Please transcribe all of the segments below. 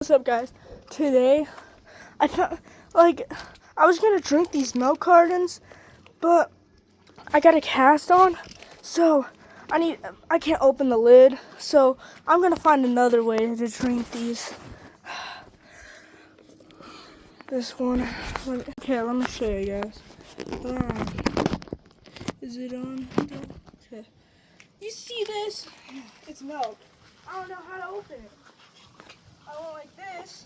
What's up, guys? Today, I thought, I was gonna drink these milk cartons, but I got a cast on, so I can't open the lid, so I'm gonna find another way to drink these. This one, okay, let me show you guys. Is it on? Okay. You see this? It's milk. I don't know how to open it. I went like this.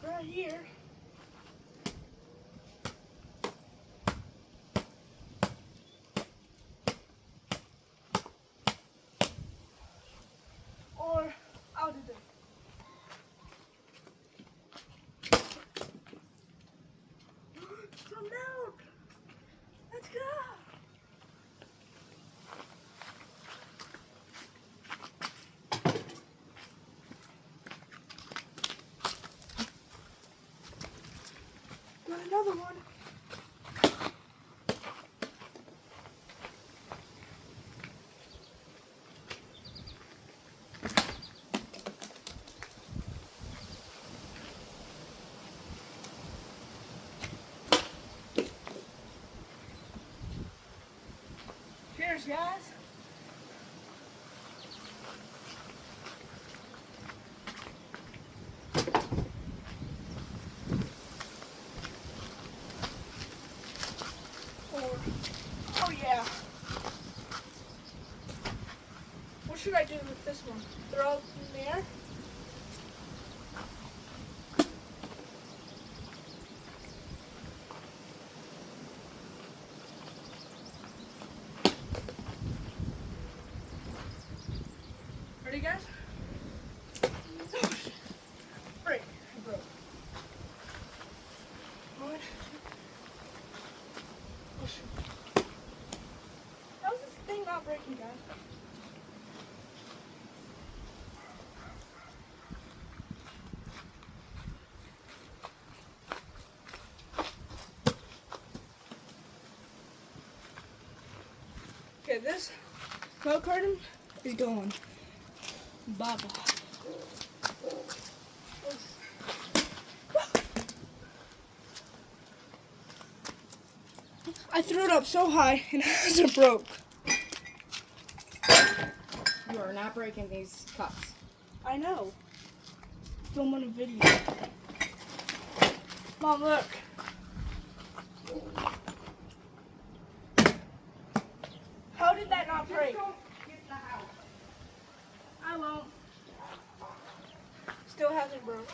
Right here. Or I'll do this. Some milk. Let's go. Got another one. Cheers, guys. Oh yeah. What should I do with this one? Throw it in there? Ready, guys? Break. I broke. One. Oh, shoot. How is this thing not breaking, guys? Okay, this milk carton is going. Bye-bye. I threw it up so high and it broke. You are not breaking these cups. I know. Filming a video. Mom, look. How did that not break? Just don't get in the house. I won't. Still hasn't broke.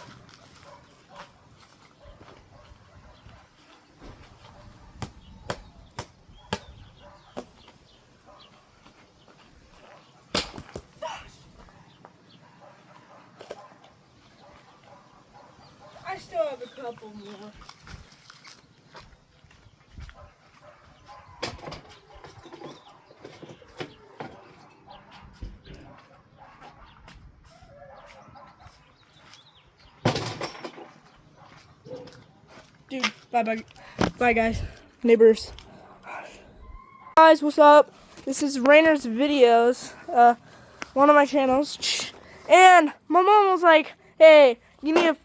I still have a couple more. Dude, bye guys, neighbors. Guys, what's up? This is Rainer's Videos, one of my channels. And my mom was like, hey, you need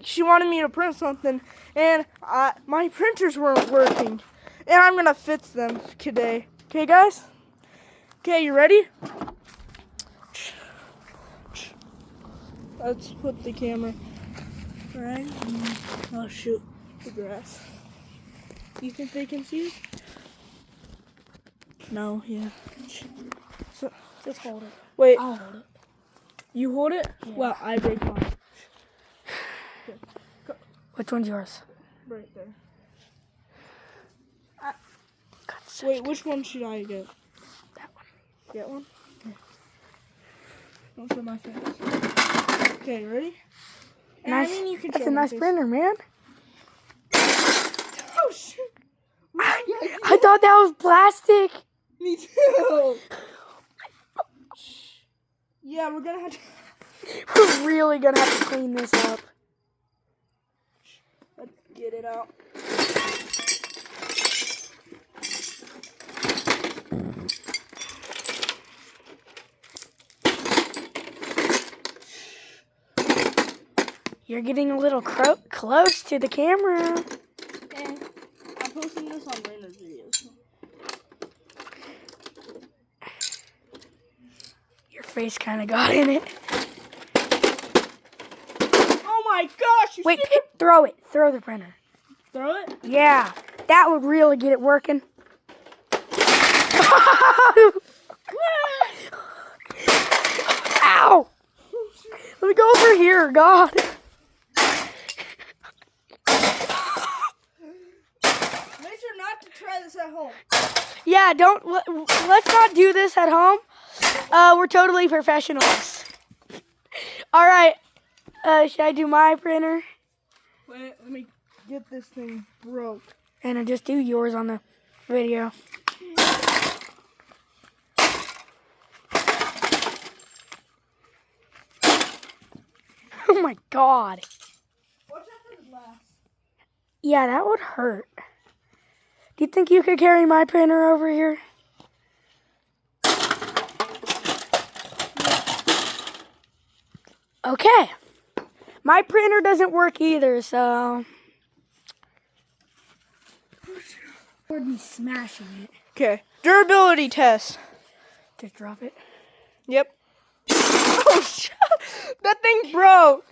she wanted me to print something, and my printers weren't working. And I'm gonna fix them today. Okay, guys? Okay, you ready? Let's put the camera right. Oh shoot, the grass. You think they can see it? No, yeah. So Just hold it. wait, I'll hold it. you hold it? Yeah. Well, I break mine. Which one's yours? Right there. God, Wait, which one should I get? that one. Get one? Okay. Don't show my face. Okay, ready? And Nice. I mean, you can That's show a my nice face. printer, man. Oh shoot! I thought that was plastic. Me too. Yeah, we're gonna have to. We're really gonna have to clean this up. Let's get it out. You're getting a little close to the camera. And I'm posting this on Rainer's videos. Your face kind of got in it. Oh my gosh! Wait, throw it. Throw the printer. Throw it? Yeah, that would really get it working. Ow! Let me go over here, God. Make sure not to try this at home. Yeah, let's not do this at home. We're totally professionals. All right, should I do my printer? Wait, let me get this thing broke. And I just do yours on the video. Oh my God. Watch out for the glass. Yeah, that would hurt. Do you think you could carry my printer over here? Okay. My printer doesn't work either, so... Would be smashing it. Okay, durability test. Just drop it. Yep. Oh, that thing broke.